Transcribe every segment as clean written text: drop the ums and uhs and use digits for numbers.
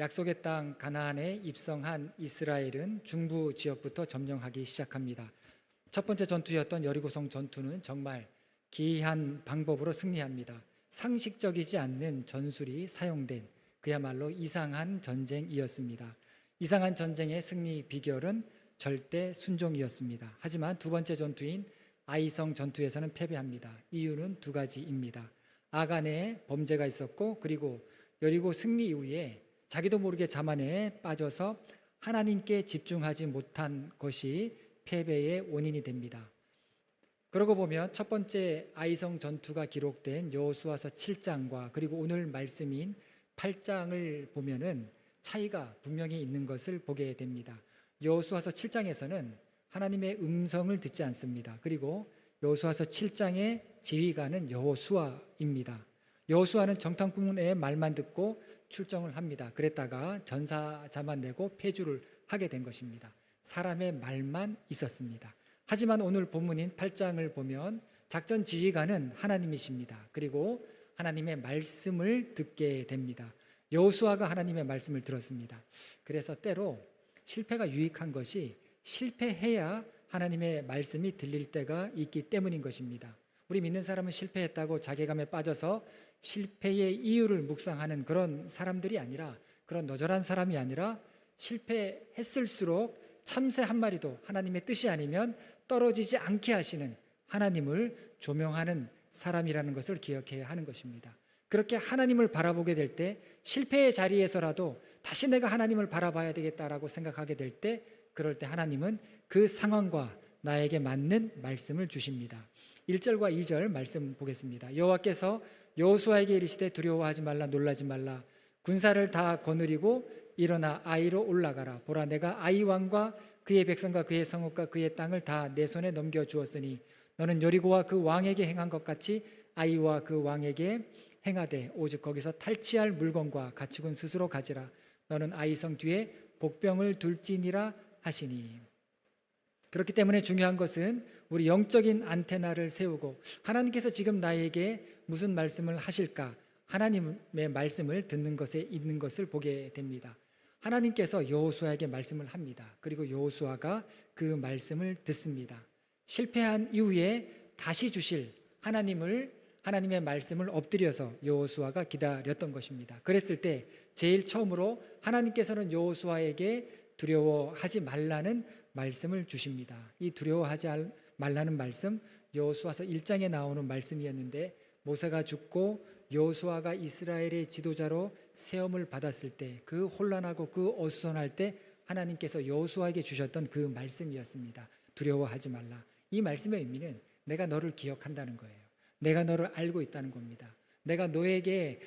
약속의 땅 가나안에 입성한 이스라엘은 중부 지역부터 점령하기 시작합니다. 첫 번째 전투였던 여리고성 전투는 정말 기이한 방법으로 승리합니다. 상식적이지 않는 전술이 사용된 그야말로 이상한 전쟁이었습니다. 이상한 전쟁의 승리 비결은 절대 순종이었습니다. 하지만 두 번째 전투인 아이성 전투에서는 패배합니다. 이유는 두 가지입니다. 아간의 범죄가 있었고, 그리고 여리고 승리 이후에 자기도 모르게 자만에 빠져서 하나님께 집중하지 못한 것이 패배의 원인이 됩니다. 그러고 보면 첫 번째 아이성 전투가 기록된 여호수아서 7장과 그리고 오늘 말씀인 8장을 보면은 차이가 분명히 있는 것을 보게 됩니다. 여호수아서 7장에서는 하나님의 음성을 듣지 않습니다. 그리고 여호수아서 7장의 지휘관은 여호수아입니다. 여호수아는 정탐꾼의 말만 듣고 출정을 합니다. 그랬다가 전사자만 내고 패주를 하게 된 것입니다. 사람의 말만 있었습니다. 하지만 오늘 본문인 8장을 보면 작전 지휘관은 하나님이십니다. 그리고 하나님의 말씀을 듣게 됩니다. 여호수아가 하나님의 말씀을 들었습니다. 그래서 때로 실패가 유익한 것이 실패해야 하나님의 말씀이 들릴 때가 있기 때문인 것입니다. 우리 믿는 사람은 실패했다고 자괴감에 빠져서 실패의 이유를 묵상하는 그런 사람들이 아니라, 그런 너절한 사람이 아니라, 실패했을수록 참새 한 마리도 하나님의 뜻이 아니면 떨어지지 않게 하시는 하나님을 조명하는 사람이라는 것을 기억해야 하는 것입니다. 그렇게 하나님을 바라보게 될 때, 실패의 자리에서라도 다시 내가 하나님을 바라봐야 되겠다라고 생각하게 될 때, 그럴 때 하나님은 그 상황과 나에게 맞는 말씀을 주십니다. 1절과 2절 말씀 보겠습니다. 여호와께서 여호수아에게 이르시되 두려워하지 말라, 놀라지 말라. 군사를 다 거느리고 일어나 아이로 올라가라. 보라, 내가 아이 왕과 그의 백성과 그의 성읍과 그의 땅을 다 내 손에 넘겨 주었으니 너는 여리고와 그 왕에게 행한 것 같이 아이와 그 왕에게 행하되 오직 거기서 탈취할 물건과 가축은 스스로 가지라. 너는 아이성 뒤에 복병을 둘지니라 하시니. 그렇기 때문에 중요한 것은 우리 영적인 안테나를 세우고 하나님께서 지금 나에게 무슨 말씀을 하실까, 하나님의 말씀을 듣는 것에 있는 것을 보게 됩니다. 하나님께서 여호수아에게 말씀을 합니다. 그리고 여호수아가 그 말씀을 듣습니다. 실패한 이후에 다시 주실 하나님의 말씀을 엎드려서 여호수아가 기다렸던 것입니다. 그랬을 때 제일 처음으로 하나님께서는 여호수아에게 두려워하지 말라는 말씀을 주십니다. 이 두려워하지 말라는 말씀, 여호수아서 1장에 나오는 말씀이었는데, 모세가 죽고 여호수아가 이스라엘의 지도자로 세움을 받았을 때, 그 혼란하고 그 어수선할 때 하나님께서 여호수아에게 주셨던 그 말씀이었습니다. 두려워하지 말라. 이 말씀의 의미는 내가 너를 기억한다는 거예요. 내가 너를 알고 있다는 겁니다. 내가 너에게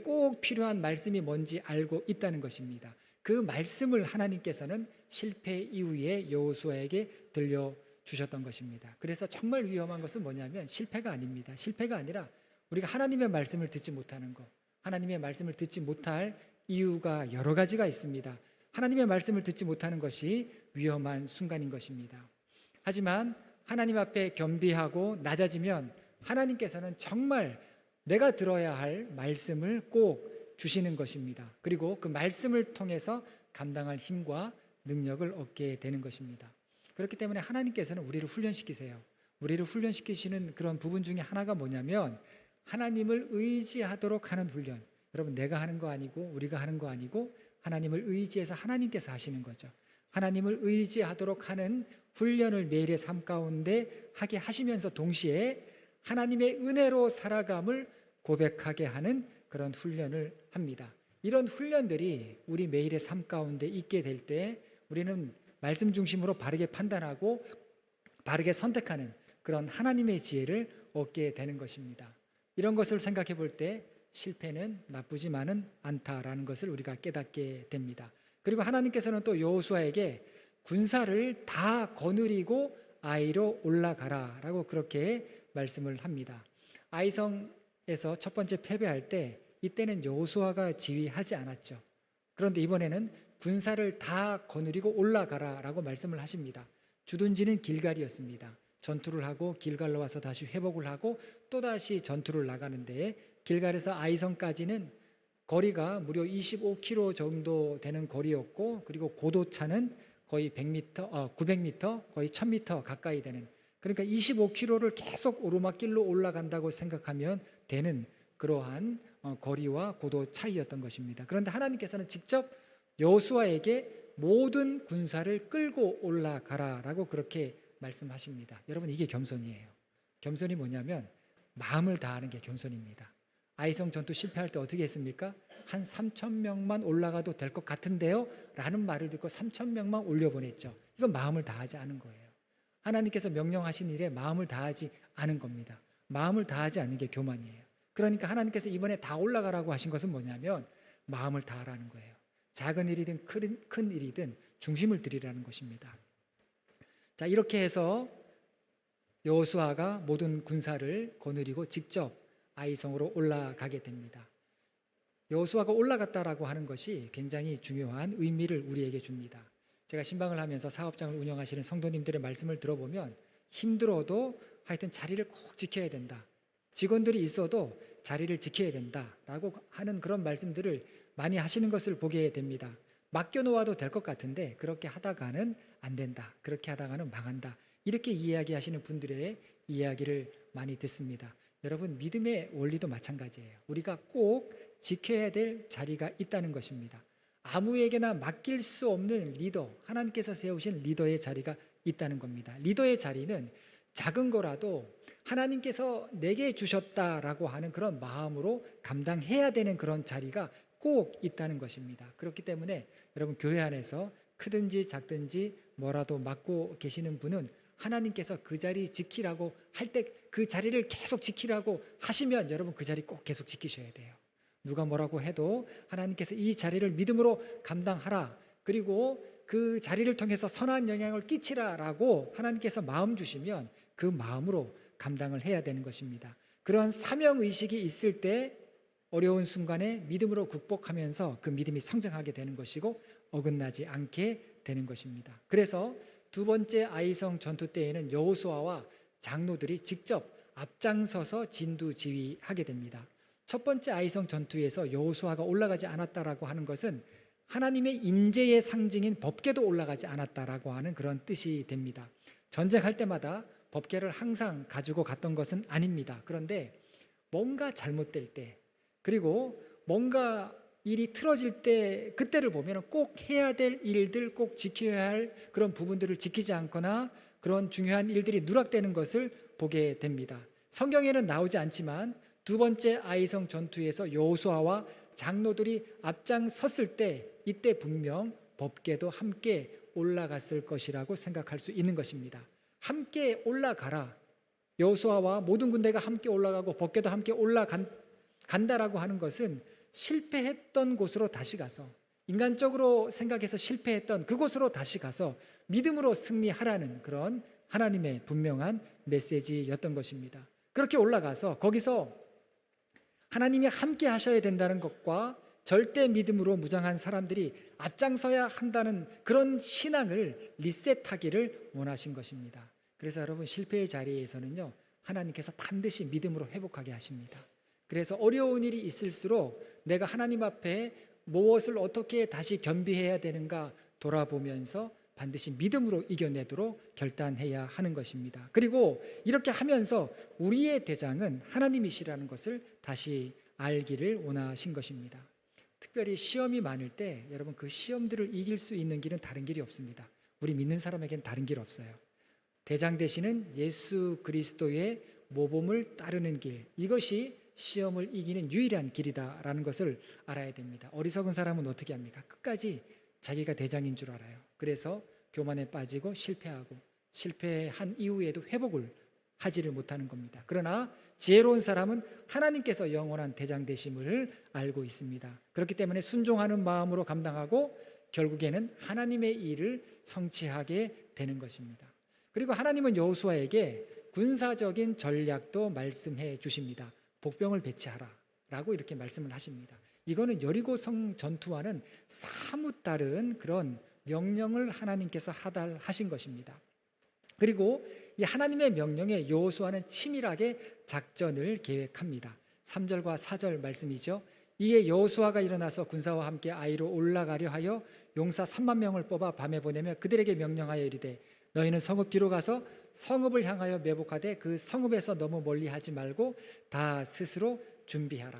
꼭 필요한 말씀이 뭔지 알고 있다는 것입니다. 그 말씀을 하나님께서는 실패 이후에 여호수아에게 들려주셨던 것입니다. 그래서 정말 위험한 것은 뭐냐면 실패가 아닙니다. 실패가 아니라 우리가 하나님의 말씀을 듣지 못하는 것. 하나님의 말씀을 듣지 못할 이유가 여러 가지가 있습니다. 하나님의 말씀을 듣지 못하는 것이 위험한 순간인 것입니다. 하지만 하나님 앞에 겸비하고 낮아지면 하나님께서는 정말 내가 들어야 할 말씀을 꼭 주시는 것입니다. 그리고 그 말씀을 통해서 감당할 힘과 능력을 얻게 되는 것입니다. 그렇기 때문에 하나님께서는 우리를 훈련시키세요. 우리를 훈련시키시는 그런 부분 중에 하나가 뭐냐면 하나님을 의지하도록 하는 훈련. 여러분, 내가 하는 거 아니고 우리가 하는 거 아니고 하나님을 의지해서 하나님께서 하시는 거죠. 하나님을 의지하도록 하는 훈련을 매일의 삶 가운데 하게 하시면서 동시에 하나님의 은혜로 살아감을 고백하게 하는 그런 훈련을 합니다. 이런 훈련들이 우리 매일의 삶 가운데 있게 될 때 우리는 말씀 중심으로 바르게 판단하고 바르게 선택하는 그런 하나님의 지혜를 얻게 되는 것입니다. 이런 것을 생각해 볼 때 실패는 나쁘지만은 않다라는 것을 우리가 깨닫게 됩니다. 그리고 하나님께서는 또 여호수아에게 군사를 다 거느리고 아이로 올라가라라고 그렇게 말씀을 합니다. 아이성에서 첫 번째 패배할 때 이때는 여호수아가 지휘하지 않았죠. 그런데 이번에는 군사를 다 거느리고 올라가라라고 말씀을 하십니다. 주둔지는 길갈이었습니다. 전투를 하고 길갈로 와서 다시 회복을 하고 또다시 전투를 나가는데 길갈에서 아이성까지는 거리가 무려 25km 정도 되는 거리였고, 그리고 고도차는 거의 100m, 900m, 거의 1000m 가까이 되는, 그러니까 25km를 계속 오르막길로 올라간다고 생각하면 되는 그러한 거리와 고도 차이였던 것입니다. 그런데 하나님께서는 직접 여호수아에게 모든 군사를 끌고 올라가라라고 그렇게 말씀하십니다. 여러분, 이게 겸손이에요. 겸손이 뭐냐면 마음을 다하는 게 겸손입니다. 아이성 전투 실패할 때 어떻게 했습니까? 한 3,000명만 올라가도 될 것 같은데요? 라는 말을 듣고 3,000명만 올려보냈죠. 이건 마음을 다하지 않은 거예요. 하나님께서 명령하신 일에 마음을 다하지 않은 겁니다. 마음을 다하지 않는 게 교만이에요. 그러니까 하나님께서 이번에 다 올라가라고 하신 것은 뭐냐면 마음을 다하라는 거예요. 작은 일이든 큰 일이든 중심을 들이라는 것입니다. 자, 이렇게 해서 여호수아가 모든 군사를 거느리고 직접 아이성으로 올라가게 됩니다. 여호수아가 올라갔다라고 하는 것이 굉장히 중요한 의미를 우리에게 줍니다. 제가 신방을 하면서 사업장을 운영하시는 성도님들의 말씀을 들어보면 힘들어도 하여튼 자리를 꼭 지켜야 된다. 직원들이 있어도 자리를 지켜야 된다라고 하는 그런 말씀들을 많이 하시는 것을 보게 됩니다. 맡겨놓아도 될 것 같은데 그렇게 하다가는 안 된다. 그렇게 하다가는 망한다. 이렇게 이야기하시는 분들의 이야기를 많이 듣습니다. 여러분, 믿음의 원리도 마찬가지예요. 우리가 꼭 지켜야 될 자리가 있다는 것입니다. 아무에게나 맡길 수 없는 리더, 하나님께서 세우신 리더의 자리가 있다는 겁니다. 리더의 자리는 작은 거라도 하나님께서 내게 주셨다라고 하는 그런 마음으로 감당해야 되는 그런 자리가 꼭 있다는 것입니다. 그렇기 때문에 여러분, 교회 안에서 크든지 작든지 뭐라도 맡고 계시는 분은 하나님께서 그 자리 지키라고 할 때 그 자리를 계속 지키라고 하시면 여러분, 그 자리 꼭 계속 지키셔야 돼요. 누가 뭐라고 해도 하나님께서 이 자리를 믿음으로 감당하라, 그리고 그 자리를 통해서 선한 영향을 끼치라라고 하나님께서 마음 주시면 그 마음으로 감당을 해야 되는 것입니다. 그런 사명의식이 있을 때 어려운 순간에 믿음으로 극복하면서 그 믿음이 성장하게 되는 것이고 어긋나지 않게 되는 것입니다. 그래서 두 번째 아이성 전투 때에는 여호수아와 장로들이 직접 앞장서서 진두지휘하게 됩니다. 첫 번째 아이성 전투에서 여호수아가 올라가지 않았다라고 하는 것은 하나님의 임재의 상징인 법궤도 올라가지 않았다라고 하는 그런 뜻이 됩니다. 전쟁할 때마다 법궤를 항상 가지고 갔던 것은 아닙니다. 그런데 뭔가 잘못될 때, 그리고 뭔가 일이 틀어질 때, 그때를 보면 꼭 해야 될 일들, 꼭 지켜야 할 그런 부분들을 지키지 않거나 그런 중요한 일들이 누락되는 것을 보게 됩니다. 성경에는 나오지 않지만 두 번째 아이성 전투에서 여호수아와 장로들이 앞장섰을 때 이때 분명 법궤도 함께 올라갔을 것이라고 생각할 수 있는 것입니다. 함께 올라가라. 여호수아와 모든 군대가 함께 올라가고 법궤도 함께 올라간다라고 하는 것은 실패했던 곳으로 다시 가서, 인간적으로 생각해서 실패했던 그곳으로 다시 가서 믿음으로 승리하라는 그런 하나님의 분명한 메시지였던 것입니다. 그렇게 올라가서 거기서 하나님이 함께 하셔야 된다는 것과 절대 믿음으로 무장한 사람들이 앞장서야 한다는 그런 신앙을 리셋하기를 원하신 것입니다. 그래서 여러분, 실패의 자리에서는요, 하나님께서 반드시 믿음으로 회복하게 하십니다. 그래서 어려운 일이 있을수록 내가 하나님 앞에 무엇을 어떻게 다시 겸비해야 되는가 돌아보면서 반드시 믿음으로 이겨내도록 결단해야 하는 것입니다. 그리고 이렇게 하면서 우리의 대장은 하나님이시라는 것을 다시 알기를 원하신 것입니다. 특별히 시험이 많을 때 여러분, 그 시험들을 이길 수 있는 길은 다른 길이 없습니다. 우리 믿는 사람에겐 다른 길 없어요. 대장 되시는 예수 그리스도의 모범을 따르는 길, 이것이 시험을 이기는 유일한 길이다라는 것을 알아야 됩니다. 어리석은 사람은 어떻게 합니까? 끝까지 자기가 대장인 줄 알아요. 그래서 교만에 빠지고 실패하고, 실패한 이후에도 회복을 하지를 못하는 겁니다. 그러나 지혜로운 사람은 하나님께서 영원한 대장 되심을 알고 있습니다. 그렇기 때문에 순종하는 마음으로 감당하고 결국에는 하나님의 일을 성취하게 되는 것입니다. 그리고 하나님은 여호수아에게 군사적인 전략도 말씀해 주십니다. 복병을 배치하라 라고 이렇게 말씀을 하십니다. 이거는 여리고성 전투와는 사뭇 다른 그런 명령을 하나님께서 하달하신 것입니다. 그리고 이 하나님의 명령에 여호수아는 치밀하게 작전을 계획합니다. 3절과 4절 말씀이죠. 이에 여호수아가 일어나서 군사와 함께 아이로 올라가려 하여 용사 3만 명을 뽑아 밤에 보내며 그들에게 명령하여 이르되 너희는 성읍 뒤로 가서 성읍을 향하여 매복하되 그 성읍에서 너무 멀리 하지 말고 다 스스로 준비하라.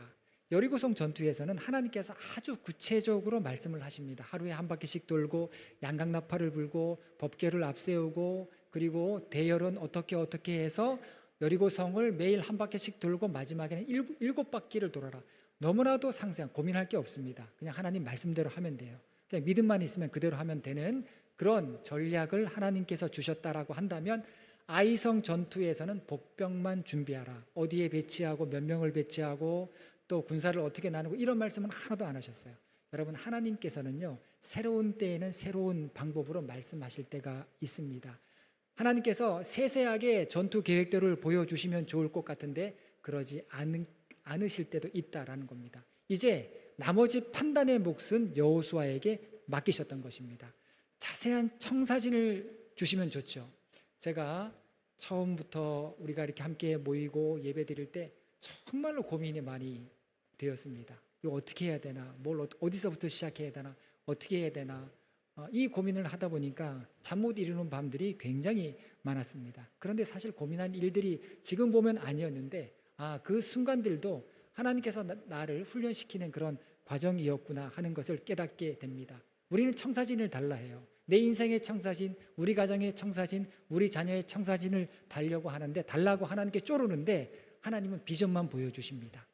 여리고성 전투에서는 하나님께서 아주 구체적으로 말씀을 하십니다. 하루에 한 바퀴씩 돌고 양강나팔을 불고 법궤를 앞세우고 그리고 대열은 어떻게 해서 여리고성을 매일 한 바퀴씩 돌고 마지막에는 일곱 바퀴를 돌아라. 너무나도 상세한, 고민할 게 없습니다. 그냥 하나님 말씀대로 하면 돼요. 그냥 믿음만 있으면 그대로 하면 되는 그런 전략을 하나님께서 주셨다라고 한다면 아이성 전투에서는 복병만 준비하라. 어디에 배치하고 몇 명을 배치하고 또 군사를 어떻게 나누고 이런 말씀은 하나도 안 하셨어요. 여러분, 하나님께서는요, 새로운 때에는 새로운 방법으로 말씀하실 때가 있습니다. 하나님께서 세세하게 전투 계획들을 보여주시면 좋을 것 같은데 그러지 않으실 때도 있다라는 겁니다. 이제 나머지 판단의 몫은 여호수아에게 맡기셨던 것입니다. 자세한 청사진을 주시면 좋죠. 제가 처음부터 우리가 이렇게 함께 모이고 예배 드릴 때 정말로 고민이 많이 되었습니다. 이거 어떻게 해야 되나, 뭘 어디서부터 시작해야 되나, 어떻게 해야 되나, 이 고민을 하다 보니까 잠 못 이루는 밤들이 굉장히 많았습니다. 그런데 사실 고민한 일들이 지금 보면 아니었는데 그 순간들도 하나님께서 나를 훈련시키는 그런 과정이었구나 하는 것을 깨닫게 됩니다. 우리는 청사진을 달라 해요. 내 인생의 청사진, 우리 가정의 청사진, 우리 자녀의 청사진을 달려고 하는데 달라고 하나님께 쪼르는데 하나님은 비전만 보여주십니다.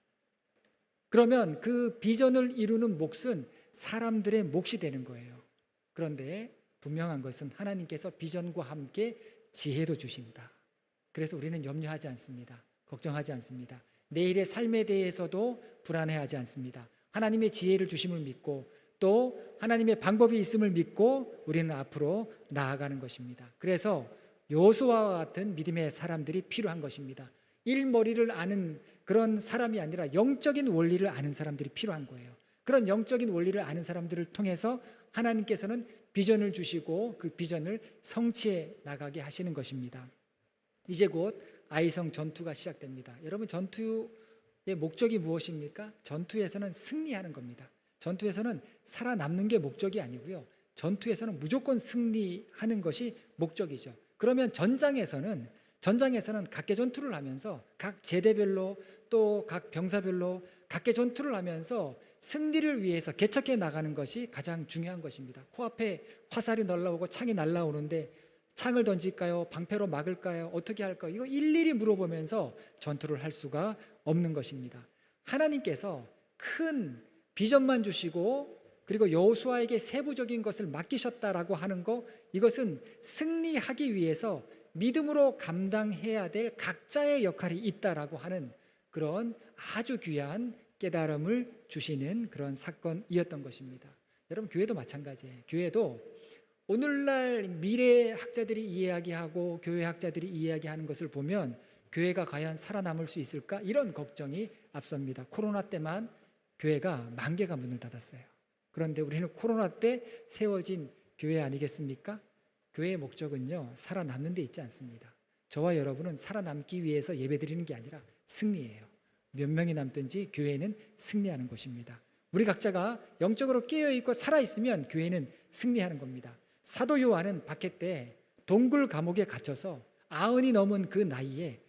그러면 그 비전을 이루는 몫은 사람들의 몫이 되는 거예요. 그런데 분명한 것은 하나님께서 비전과 함께 지혜도 주신다. 그래서 우리는 염려하지 않습니다. 걱정하지 않습니다. 내일의 삶에 대해서도 불안해하지 않습니다. 하나님의 지혜를 주심을 믿고 또 하나님의 방법이 있음을 믿고 우리는 앞으로 나아가는 것입니다. 그래서 여호수아와 같은 믿음의 사람들이 필요한 것입니다. 일머리를 아는 그런 사람이 아니라 영적인 원리를 아는 사람들이 필요한 거예요. 그런 영적인 원리를 아는 사람들을 통해서 하나님께서는 비전을 주시고 그 비전을 성취해 나가게 하시는 것입니다. 이제 곧 아이성 전투가 시작됩니다. 여러분, 전투의 목적이 무엇입니까? 전투에서는 승리하는 겁니다. 전투에서는 살아남는 게 목적이 아니고요. 전투에서는 무조건 승리하는 것이 목적이죠. 그러면 전장에서는 각계 전투를 하면서 각 제대별로 또 각 병사별로 각계 전투를 하면서 승리를 위해서 개척해 나가는 것이 가장 중요한 것입니다. 코앞에 화살이 날라오고 창이 날라오는데 창을 던질까요? 방패로 막을까요? 어떻게 할까요? 이거 일일이 물어보면서 전투를 할 수가 없는 것입니다. 하나님께서 큰 비전만 주시고 그리고 여호수아에게 세부적인 것을 맡기셨다라고 하는 거, 이것은 승리하기 위해서 믿음으로 감당해야 될 각자의 역할이 있다라고 하는 그런 아주 귀한 깨달음을 주시는 그런 사건이었던 것입니다. 여러분, 교회도 마찬가지예요. 교회도 오늘날 미래 학자들이 이야기하고 교회 학자들이 이야기하는 것을 보면 교회가 과연 살아남을 수 있을까? 이런 걱정이 앞섭니다. 코로나 때만 교회가 10,000개가 문을 닫았어요. 그런데 우리는 코로나 때 세워진 교회 아니겠습니까? 교회의 목적은요, 살아남는 데 있지 않습니다. 저와 여러분은 살아남기 위해서 예배드리는 게 아니라 승리예요. 몇 명이 남든지 교회는 승리하는 것입니다. 우리 각자가 영적으로 깨어있고 살아있으면 교회는 승리하는 겁니다. 사도 요한은 박해 때 동굴 감옥에 갇혀서 90이 넘은 그 나이에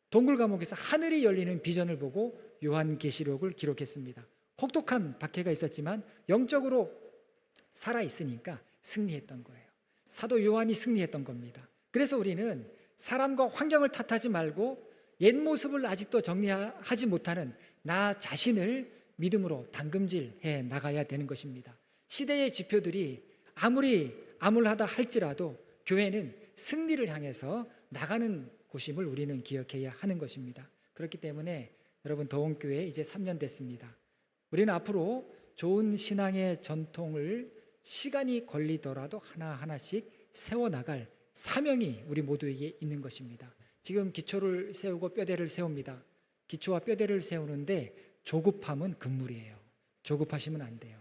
동굴 감옥에서 하늘이 열리는 비전을 보고 요한계시록을 기록했습니다. 혹독한 박해가 있었지만 영적으로 살아있으니까 승리했던 거예요. 사도 요한이 승리했던 겁니다. 그래서 우리는 사람과 환경을 탓하지 말고 옛 모습을 아직도 정리하지 못하는 나 자신을 믿음으로 담금질해 나가야 되는 것입니다. 시대의 지표들이 아무리 암울하다 할지라도 교회는 승리를 향해서 나가는 곳임을 우리는 기억해야 하는 것입니다. 그렇기 때문에 여러분, 도원교회 이제 3년 됐습니다. 우리는 앞으로 좋은 신앙의 전통을 시간이 걸리더라도 하나하나씩 세워나갈 사명이 우리 모두에게 있는 것입니다. 지금 기초를 세우고 뼈대를 세웁니다. 기초와 뼈대를 세우는데 조급함은 금물이에요. 조급하시면 안 돼요.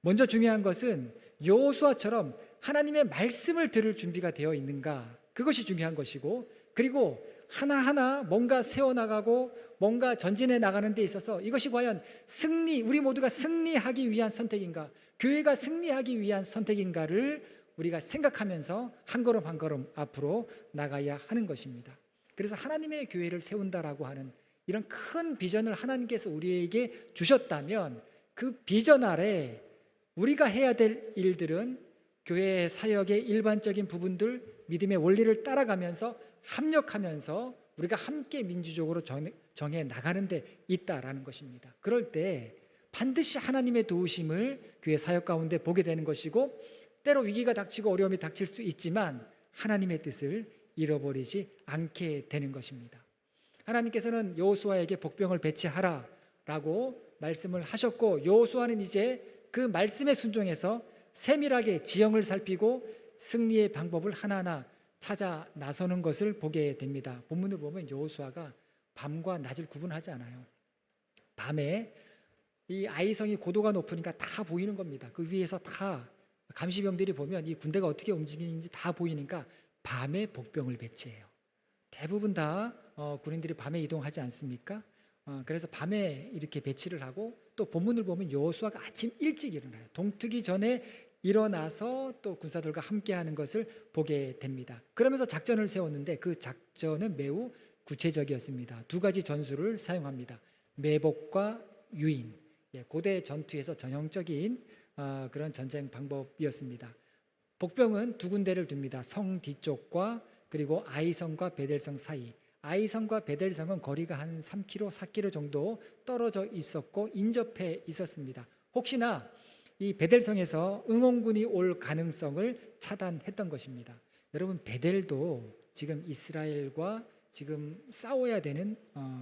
먼저 중요한 것은 여호수아처럼 하나님의 말씀을 들을 준비가 되어 있는가, 그것이 중요한 것이고, 그리고 하나하나 뭔가 세워나가고 뭔가 전진해 나가는 데 있어서 이것이 과연 우리 모두가 승리하기 위한 선택인가, 교회가 승리하기 위한 선택인가를 우리가 생각하면서 한 걸음 한 걸음 앞으로 나가야 하는 것입니다. 그래서 하나님의 교회를 세운다라고 하는 이런 큰 비전을 하나님께서 우리에게 주셨다면 그 비전 아래 우리가 해야 될 일들은 교회 사역의 일반적인 부분들, 믿음의 원리를 따라가면서 합력하면서 우리가 함께 민주적으로 정해 나가는 데 있다라는 것입니다. 그럴 때 반드시 하나님의 도우심을 교회 사역 가운데 보게 되는 것이고, 때로 위기가 닥치고 어려움이 닥칠 수 있지만 하나님의 뜻을 잃어버리지 않게 되는 것입니다. 하나님께서는 여호수아에게 복병을 배치하라라고 말씀을 하셨고, 여호수아는 이제 그 말씀에 순종해서 세밀하게 지형을 살피고 승리의 방법을 하나하나 찾아 나서는 것을 보게 됩니다. 본문을 보면 여호수아가 밤과 낮을 구분하지 않아요. 밤에 이 아이성이 고도가 높으니까 다 보이는 겁니다. 그 위에서 다 감시병들이 보면 이 군대가 어떻게 움직이는지 다 보이니까 밤에 복병을 배치해요. 대부분 다 군인들이 밤에 이동하지 않습니까? 그래서 밤에 이렇게 배치를 하고, 또 본문을 보면 여호수아가 아침 일찍 일어나요. 동트기 전에 일어나서 또 군사들과 함께하는 것을 보게 됩니다. 그러면서 작전을 세웠는데 그 작전은 매우 구체적이었습니다. 두 가지 전술을 사용합니다. 매복과 유인. 고대 전투에서 전형적인 그런 전쟁 방법이었습니다. 복병은 두 군데를 둡니다. 성 뒤쪽과 그리고 아이성과 베델성 사이. 아이성과 베델성은 거리가 한 3km, 4km 정도 떨어져 있었고 인접해 있었습니다. 혹시나 이 베델성에서 응원군이 올 가능성을 차단했던 것입니다. 여러분, 베델도 지금 이스라엘과 지금 싸워야 되는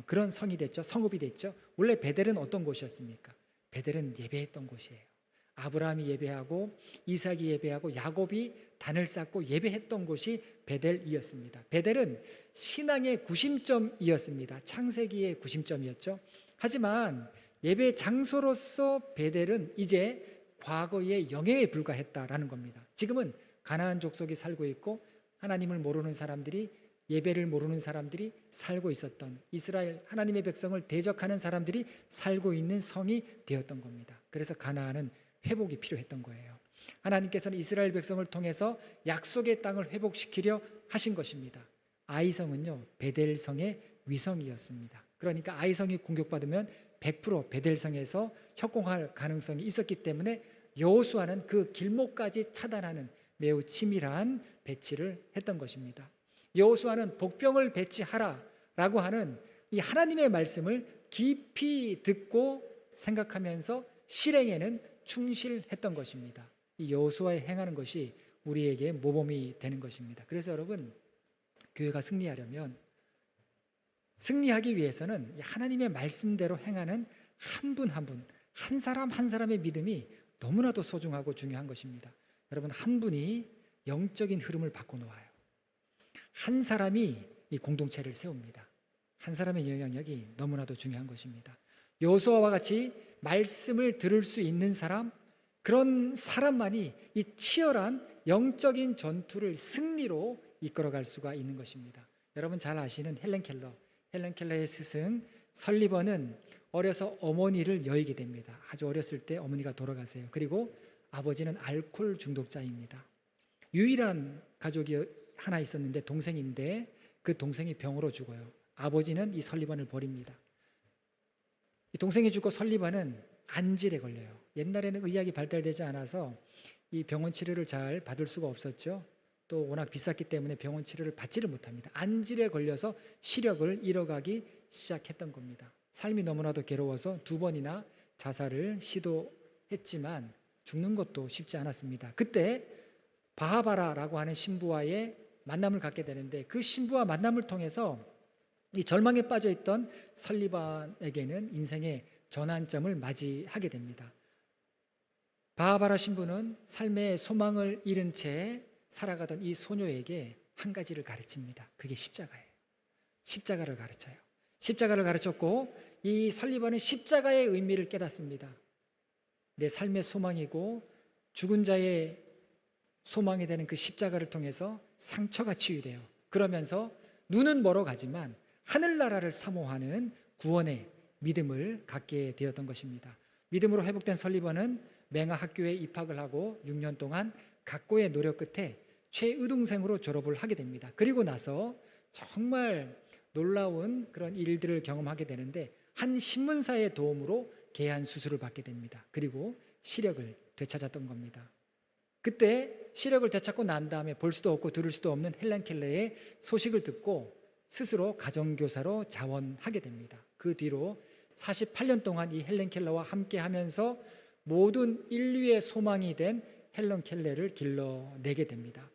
그런 성이 됐죠. 성읍이 됐죠. 원래 베델은 어떤 곳이었습니까? 베델은 예배했던 곳이에요. 아브라함이 예배하고 이삭이 예배하고 야곱이 단을 쌓고 예배했던 곳이 베델이었습니다. 베델은 신앙의 구심점이었습니다. 창세기의 구심점이었죠. 하지만 예배 장소로서 베델은 이제 과거의 영예에 불과했다라는 겁니다. 지금은 가나안 족속이 살고 있고 하나님을 모르는 사람들이, 예배를 모르는 사람들이 살고 있었던, 이스라엘 하나님의 백성을 대적하는 사람들이 살고 있는 성이 되었던 겁니다. 그래서 가나안은 회복이 필요했던 거예요. 하나님께서는 이스라엘 백성을 통해서 약속의 땅을 회복시키려 하신 것입니다. 아이성은요, 베델성의 위성이었습니다. 그러니까 아이성이 공격받으면 100% 베델성에서 협공할 가능성이 있었기 때문에 여호수아는 그 길목까지 차단하는 매우 치밀한 배치를 했던 것입니다. 여호수아는 복병을 배치하라라고 하는 이 하나님의 말씀을 깊이 듣고 생각하면서 실행에는 충실했던 것입니다. 이 여호수아의 행하는 것이 우리에게 모범이 되는 것입니다. 그래서 여러분, 교회가 승리하려면, 승리하기 위해서는 하나님의 말씀대로 행하는 한 분 한 분, 한 사람 한 사람의 믿음이 너무나도 소중하고 중요한 것입니다. 여러분, 한 분이 영적인 흐름을 바꿔놓아요. 한 사람이 이 공동체를 세웁니다. 한 사람의 영향력이 너무나도 중요한 것입니다. 여호수아와 같이 말씀을 들을 수 있는 사람, 그런 사람만이 이 치열한 영적인 전투를 승리로 이끌어갈 수가 있는 것입니다. 여러분 잘 아시는 헬렌 켈러의 스승 설리번은 어려서 어머니를 여의게 됩니다. 아주 어렸을 때 어머니가 돌아가세요. 그리고 아버지는 알코올 중독자입니다. 유일한 가족이 하나 있었는데 동생인데 그 동생이 병으로 죽어요. 아버지는 이 설리번을 버립니다. 이 동생이 죽고 설리번은 안질에 걸려요. 옛날에는 의학이 발달되지 않아서 이 병원 치료를 잘 받을 수가 없었죠. 또 워낙 비쌌기 때문에 병원 치료를 받지를 못합니다. 안질에 걸려서 시력을 잃어가기 시작했던 겁니다. 삶이 너무나도 괴로워서 2번이나 자살을 시도했지만 죽는 것도 쉽지 않았습니다. 그때 바하바라라고 하는 신부와의 만남을 갖게 되는데, 그 신부와 만남을 통해서 이 절망에 빠져있던 설리반에게는 인생의 전환점을 맞이하게 됩니다. 바하바라 신부는 삶의 소망을 잃은 채 살아가던 이 소녀에게 한 가지를 가르칩니다. 그게 십자가예요. 십자가를 가르쳐요. 십자가를 가르쳤고, 이 설리반은 십자가의 의미를 깨닫습니다. 내 삶의 소망이고 죽은 자의 소망이 되는 그 십자가를 통해서 상처가 치유돼요. 그러면서 눈은 멀어 가지만 하늘나라를 사모하는 구원의 믿음을 갖게 되었던 것입니다. 믿음으로 회복된 설리번은 맹하 학교에 입학을 하고 6년 동안 각고의 노력 끝에 최의동생으로 졸업을 하게 됩니다. 그리고 나서 정말 놀라운 그런 일들을 경험하게 되는데 한 신문사의 도움으로 개안 수술을 받게 됩니다. 그리고 시력을 되찾았던 겁니다. 그때 시력을 되찾고 난 다음에 볼 수도 없고 들을 수도 없는 헬렌 켈러의 소식을 듣고 스스로 가정교사로 자원하게 됩니다. 그 뒤로 48년 동안 이 헬렌 켈러와 함께 하면서 모든 인류의 소망이 된 헬렌 켈러를 길러내게 됩니다.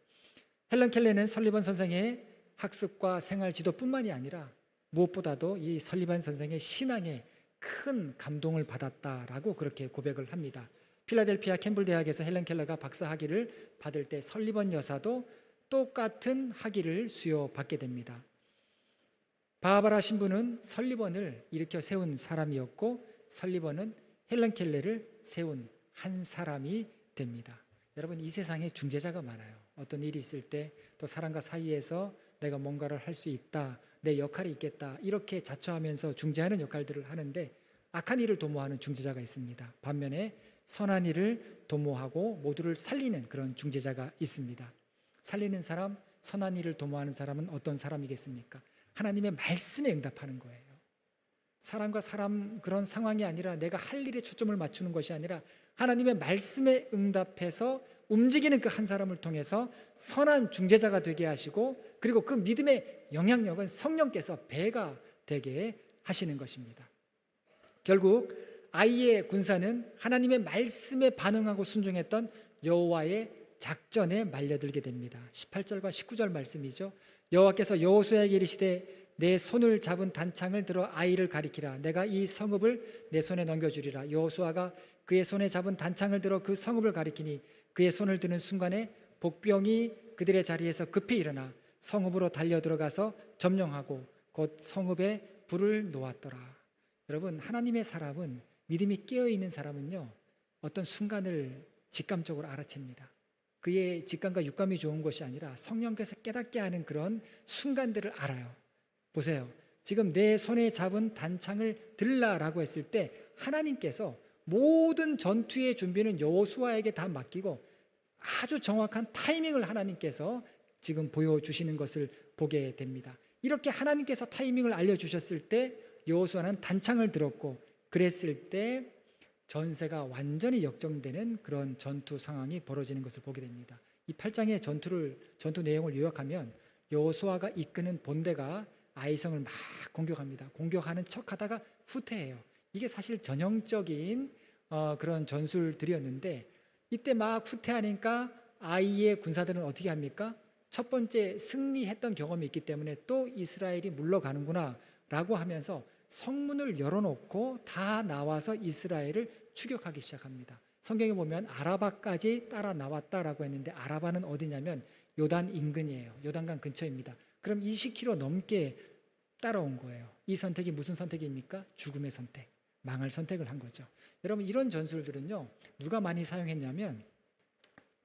헬렌 켈러는 설리번 선생의 학습과 생활 지도뿐만이 아니라 무엇보다도 이 설리번 선생의 신앙에 큰 감동을 받았다라고 그렇게 고백을 합니다. 필라델피아 캠블 대학에서 헬렌 켈러가 박사 학위를 받을 때 설리번 여사도 똑같은 학위를 수여받게 됩니다. 바하바라 신부는 설리번을 일으켜 세운 사람이었고 설리번은 헬렌 켈러를 세운 한 사람이 됩니다. 여러분, 이 세상에 중재자가 많아요. 어떤 일이 있을 때 또 사람과 사이에서 내가 뭔가를 할 수 있다, 내 역할이 있겠다, 이렇게 자처하면서 중재하는 역할들을 하는데 악한 일을 도모하는 중재자가 있습니다. 반면에 선한 일을 도모하고 모두를 살리는 그런 중재자가 있습니다. 살리는 사람, 선한 일을 도모하는 사람은 어떤 사람이겠습니까? 하나님의 말씀에 응답하는 거예요. 사람과 사람 그런 상황이 아니라 내가 할 일에 초점을 맞추는 것이 아니라 하나님의 말씀에 응답해서 움직이는 그 한 사람을 통해서 선한 중재자가 되게 하시고, 그리고 그 믿음의 영향력은 성령께서 배가 되게 하시는 것입니다. 결국 아이의 군사는 하나님의 말씀에 반응하고 순종했던 여호와의 작전에 말려들게 됩니다. 18절과 19절 말씀이죠. 여호와께서 여호수아에게 이르시되 내 손을 잡은 단창을 들어 아이를 가리키라. 내가 이 성읍을 내 손에 넘겨주리라. 여호수아가 그의 손에 잡은 단창을 들어 그 성읍을 가리키니 그의 손을 드는 순간에 복병이 그들의 자리에서 급히 일어나 성읍으로 달려 들어가서 점령하고 곧 성읍에 불을 놓았더라. 여러분, 하나님의 사람은, 믿음이 깨어있는 사람은요, 어떤 순간을 직감적으로 알아챕니다. 그의 직감과 육감이 좋은 것이 아니라 성령께서 깨닫게 하는 그런 순간들을 알아요. 보세요. 지금 내 손에 잡은 단창을 들라라고 했을 때 하나님께서 모든 전투의 준비는 여호수아에게 다 맡기고 아주 정확한 타이밍을 하나님께서 지금 보여주시는 것을 보게 됩니다. 이렇게 하나님께서 타이밍을 알려주셨을 때 여호수아는 단창을 들었고, 그랬을 때 전세가 완전히 역정되는 그런 전투 상황이 벌어지는 것을 보게 됩니다. 이 8장의 전투 내용을 요약하면 여호수아가 이끄는 본대가 아이성을 막 공격합니다. 공격하는 척하다가 후퇴해요. 이게 사실 전형적인 그런 전술들이었는데, 이때 막 후퇴하니까 아이의 군사들은 어떻게 합니까? 첫 번째 승리했던 경험이 있기 때문에 또 이스라엘이 물러가는구나 라고 하면서 성문을 열어놓고 다 나와서 이스라엘을 추격하기 시작합니다. 성경에 보면 아라바까지 따라 나왔다라고 했는데, 아라바는 어디냐면 요단 인근이에요. 요단강 근처입니다. 그럼 20km 넘게 따라온 거예요. 이 선택이 무슨 선택입니까? 죽음의 선택, 망할 선택을 한 거죠. 여러분, 이런 전술들은요, 누가 많이 사용했냐면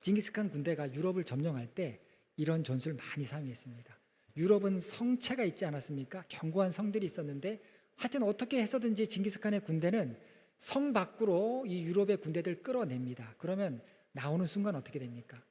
징기스칸 군대가 유럽을 점령할 때 이런 전술 많이 사용했습니다. 유럽은 성체가 있지 않았습니까? 견고한 성들이 있었는데, 하여튼 어떻게 해서든지 징기스칸의 군대는 성 밖으로 이 유럽의 군대들 끌어냅니다. 그러면 나오는 순간 어떻게 됩니까?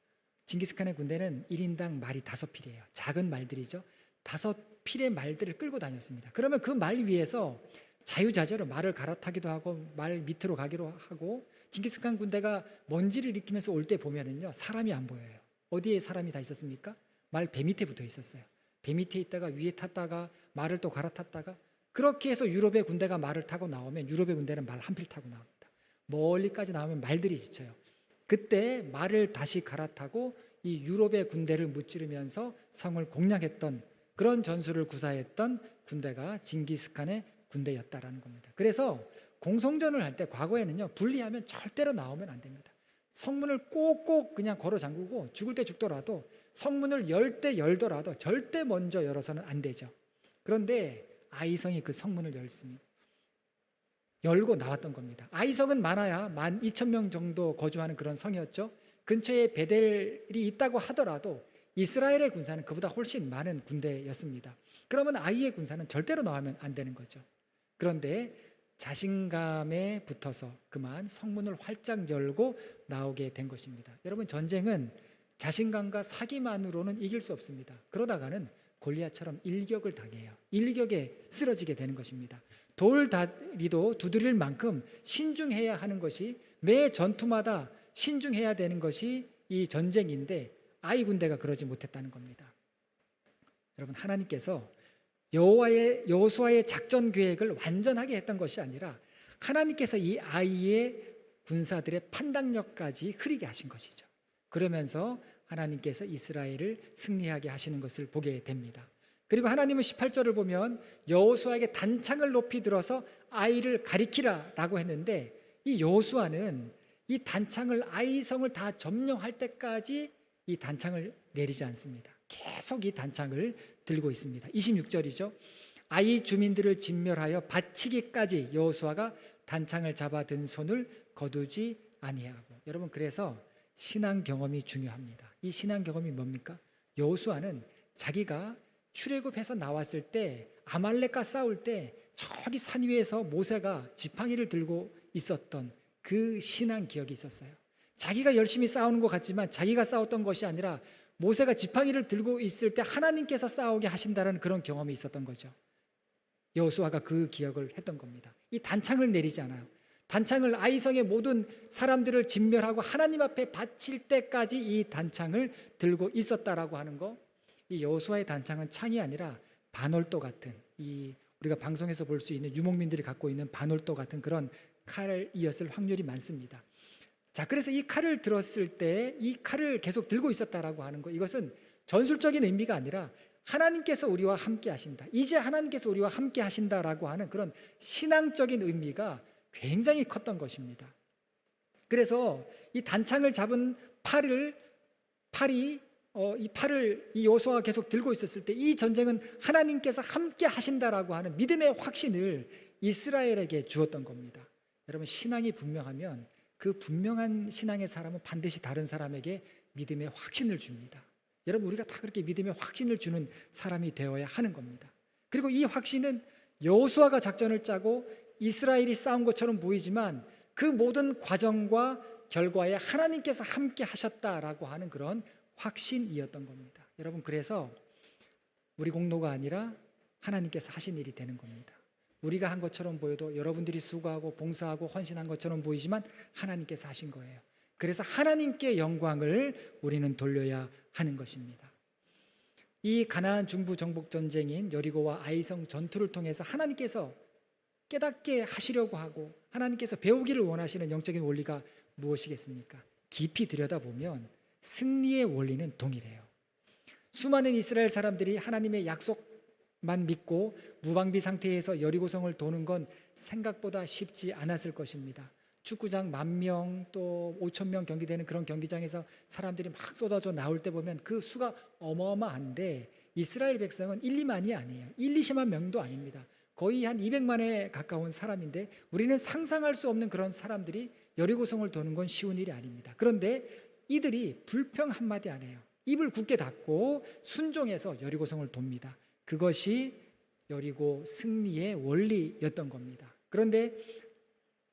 징기스칸의 군대는 1인당 말이 5필이에요. 작은 말들이죠. 5필의 말들을 끌고 다녔습니다. 그러면 그 말 위에서 자유자재로 말을 갈아타기도 하고 말 밑으로 가기도 하고, 징기스칸 군대가 먼지를 일으키면서 올 때 보면은요, 사람이 안 보여요. 어디에 사람이 다 있었습니까? 말 배 밑에 붙어 있었어요. 배 밑에 있다가 위에 탔다가 말을 또 갈아탔다가, 그렇게 해서 유럽의 군대가 말을 타고 나오면 유럽의 군대는 말 한 필 타고 나옵니다. 멀리까지 나오면 말들이 지쳐요. 그때 말을 다시 갈아타고 이 유럽의 군대를 무찌르면서 성을 공략했던, 그런 전술을 구사했던 군대가 징기스칸의 군대였다라는 겁니다. 그래서 공성전을 할 때 과거에는요, 분리하면 절대로 나오면 안 됩니다. 성문을 꼭꼭 그냥 걸어 잠그고 죽을 때 죽더라도 성문을 열 때 열더라도 절대 먼저 열어서는 안 되죠. 그런데 아이성이 그 성문을 열습니다. 열고 나왔던 겁니다. 아이성은 많아야 12,000명 정도 거주하는 그런 성이었죠. 근처에 베델이 있다고 하더라도 이스라엘의 군사는 그보다 훨씬 많은 군대였습니다. 그러면 아이의 군사는 절대로 나오면 안 되는 거죠. 그런데 자신감에 붙어서 그만 성문을 활짝 열고 나오게 된 것입니다. 여러분, 전쟁은 자신감과 사기만으로는 이길 수 없습니다. 그러다가는 골리앗처럼 일격을 당해요. 일격에 쓰러지게 되는 것입니다. 돌다리도 두드릴 만큼 신중해야 하는 것이, 매 전투마다 신중해야 되는 것이 이 전쟁인데 아이 군대가 그러지 못했다는 겁니다. 여러분, 하나님께서 여호수아의 작전 계획을 완전하게 했던 것이 아니라 하나님께서 이 아이의 군사들의 판단력까지 흐리게 하신 것이죠. 그러면서 하나님께서 이스라엘을 승리하게 하시는 것을 보게 됩니다. 그리고 하나님은 18절을 보면 여호수아에게 단창을 높이 들어서 아이를 가리키라라고 했는데, 이 여호수아는 이 단창을, 아이성을 다 점령할 때까지 이 단창을 내리지 않습니다. 계속 이 단창을 들고 있습니다. 26절이죠. 아이 주민들을 진멸하여 바치기까지 여호수아가 단창을 잡아든 손을 거두지 아니하고. 여러분, 그래서 신앙 경험이 중요합니다. 이 신앙 경험이 뭡니까? 여호수아는 자기가 출애굽해서 나왔을 때, 아말렉과 싸울 때 저기 산 위에서 모세가 지팡이를 들고 있었던 그 신앙 기억이 있었어요. 자기가 열심히 싸우는 것 같지만 자기가 싸웠던 것이 아니라 모세가 지팡이를 들고 있을 때 하나님께서 싸우게 하신다는 그런 경험이 있었던 거죠. 여호수아가 그 기억을 했던 겁니다. 이 단창을 내리지 않아요. 단창을, 아이성의 모든 사람들을 진멸하고 하나님 앞에 바칠 때까지 이 단창을 들고 있었다라고 하는 거. 이 여호수아의 단창은 창이 아니라 반월도 같은, 이 우리가 방송에서 볼 수 있는 유목민들이 갖고 있는 반월도 같은 그런 칼이었을 확률이 많습니다. 자, 그래서 이 칼을 들었을 때 이 칼을 계속 들고 있었다라고 하는 거, 이것은 전술적인 의미가 아니라 하나님께서 우리와 함께 하신다, 이제 하나님께서 우리와 함께 하신다라고 하는 그런 신앙적인 의미가 굉장히 컸던 것입니다. 그래서 이 단창을 잡은 팔이 이 여호수아가 계속 들고 있었을 때 이 전쟁은 하나님께서 함께 하신다라고 하는 믿음의 확신을 이스라엘에게 주었던 겁니다. 여러분, 신앙이 분명하면 그 분명한 신앙의 사람은 반드시 다른 사람에게 믿음의 확신을 줍니다. 여러분, 우리가 다 그렇게 믿음의 확신을 주는 사람이 되어야 하는 겁니다. 그리고 이 확신은 여호수아가 작전을 짜고 이스라엘이 싸운 것처럼 보이지만 그 모든 과정과 결과에 하나님께서 함께 하셨다라고 하는 그런 확신이었던 겁니다. 여러분, 그래서 우리 공로가 아니라 하나님께서 하신 일이 되는 겁니다. 우리가 한 것처럼 보여도, 여러분들이 수고하고 봉사하고 헌신한 것처럼 보이지만 하나님께서 하신 거예요. 그래서 하나님께 영광을 우리는 돌려야 하는 것입니다. 이 가나안 중부 정복 전쟁인 여리고와 아이성 전투를 통해서 하나님께서 깨닫게 하시려고 하고 하나님께서 배우기를 원하시는 영적인 원리가 무엇이겠습니까? 깊이 들여다보면 승리의 원리는 동일해요. 수많은 이스라엘 사람들이 하나님의 약속만 믿고 무방비 상태에서 여리고성을 도는 건 생각보다 쉽지 않았을 것입니다. 축구장 10,000명 또 5,000명 경기되는 그런 경기장에서 사람들이 막 쏟아져 나올 때 보면 그 수가 어마어마한데, 이스라엘 백성은 1, 2만이 아니에요. 1, 20만 명도 아닙니다. 거의 한 200만에 가까운 사람인데 우리는 상상할 수 없는 그런 사람들이 여리고성을 도는 건 쉬운 일이 아닙니다. 그런데 이들이 불평 한마디 안 해요. 입을 굳게 닫고 순종해서 여리고성을 돕니다. 그것이 여리고 승리의 원리였던 겁니다. 그런데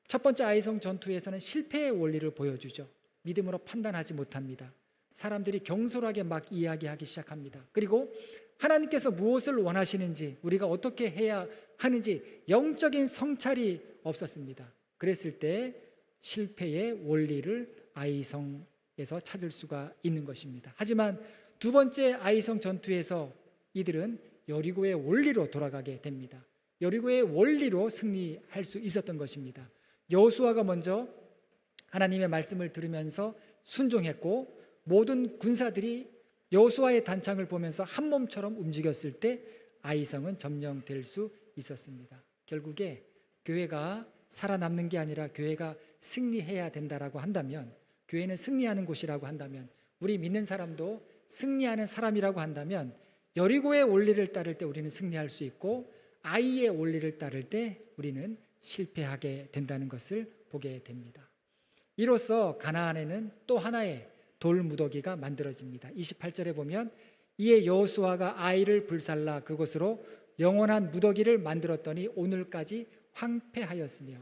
첫 번째 아이성 전투에서는 실패의 원리를 보여주죠. 믿음으로 판단하지 못합니다. 사람들이 경솔하게 막 이야기하기 시작합니다. 그리고 하나님께서 무엇을 원하시는지, 우리가 어떻게 해야 하는지 영적인 성찰이 없었습니다. 그랬을 때 실패의 원리를 아이성에서 찾을 수가 있는 것입니다. 하지만 두 번째 아이성 전투에서 이들은 여리고의 원리로 돌아가게 됩니다. 여리고의 원리로 승리할 수 있었던 것입니다. 여호수아가 먼저 하나님의 말씀을 들으면서 순종했고, 모든 군사들이 여호수아의 단창을 보면서 한 몸처럼 움직였을 때 아이성은 점령될 수 있었습니다. 결국에 교회가 살아남는 게 아니라 교회가 승리해야 된다라고 한다면, 교회는 승리하는 곳이라고 한다면, 우리 믿는 사람도 승리하는 사람이라고 한다면, 여리고의 원리를 따를 때 우리는 승리할 수 있고 아이의 원리를 따를 때 우리는 실패하게 된다는 것을 보게 됩니다. 이로써 가나안에는 또 하나의 돌 무더기가 만들어집니다. 28절에 보면 이에 여호수아가 아이를 불살라 그곳으로 영원한 무더기를 만들었더니 오늘까지 황폐하였으며,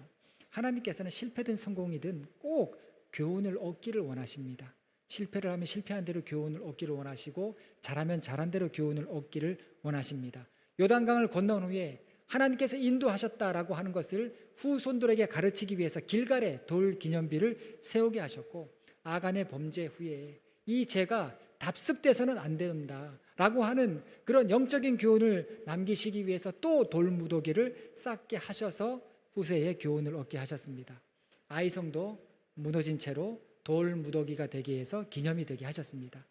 하나님께서는 실패든 성공이든 꼭 교훈을 얻기를 원하십니다. 실패를 하면 실패한 대로 교훈을 얻기를 원하시고, 잘하면 잘한 대로 교훈을 얻기를 원하십니다. 요단강을 건너온 후에 하나님께서 인도하셨다라고 하는 것을 후손들에게 가르치기 위해서 길갈에 돌 기념비를 세우게 하셨고, 아간의 범죄 후에 이 죄가 답습돼서는 안 된다라고 하는 그런 영적인 교훈을 남기시기 위해서 또 돌무더기를 쌓게 하셔서 후세에 교훈을 얻게 하셨습니다. 아이성도 무너진 채로 돌무더기가 되게 해서 기념이 되게 하셨습니다.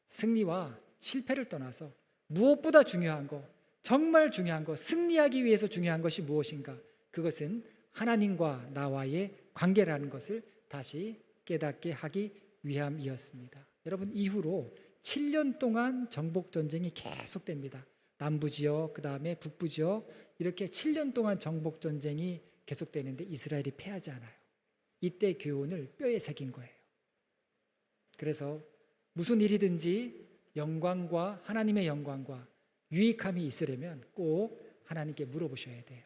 승리와 실패를 떠나서 무엇보다 중요한 거, 정말 중요한 거, 승리하기 위해서 중요한 것이 무엇인가? 그것은 하나님과 나와의 관계라는 것을 다시 깨닫게 하기 위함이었습니다. 여러분, 이후로 7년 동안 정복 전쟁이 계속됩니다. 남부 지역, 그 다음에 북부 지역, 이렇게 7년 동안 정복 전쟁이 계속되는데 이스라엘이 패하지 않아요. 이때 교훈을 뼈에 새긴 거예요. 그래서 무슨 일이든지 영광과 하나님의 영광과 유익함이 있으려면 꼭 하나님께 물어보셔야 돼요.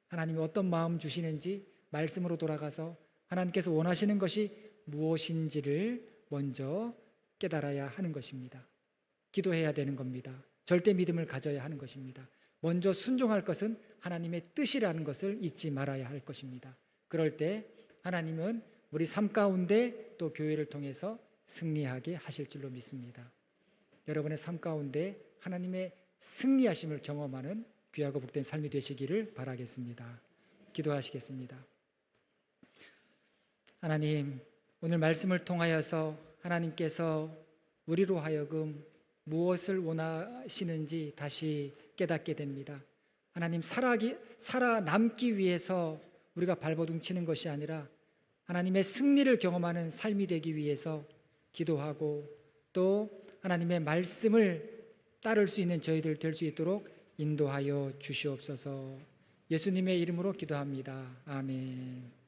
하나님이 어떤 마음 주시는지 말씀으로 돌아가서 하나님께서 원하시는 것이 무엇인지를 먼저 깨달아야 하는 것입니다. 기도해야 되는 겁니다. 절대 믿음을 가져야 하는 것입니다. 먼저 순종할 것은 하나님의 뜻이라는 것을 잊지 말아야 할 것입니다. 그럴 때 하나님은 우리 삶 가운데 또 교회를 통해서 승리하게 하실 줄로 믿습니다. 여러분의 삶 가운데 하나님의 승리하심을 경험하는 귀하고 복된 삶이 되시기를 바라겠습니다. 기도하시겠습니다. 하나님, 오늘 말씀을 통하여서 하나님께서 우리로 하여금 무엇을 원하시는지 다시 깨닫게 됩니다. 하나님, 살아남기 위해서 우리가 발버둥 치는 것이 아니라 하나님의 승리를 경험하는 삶이 되기 위해서 기도하고, 또 하나님의 말씀을 따를 수 있는 저희들 될 수 있도록 인도하여 주시옵소서. 예수님의 이름으로 기도합니다. 아멘.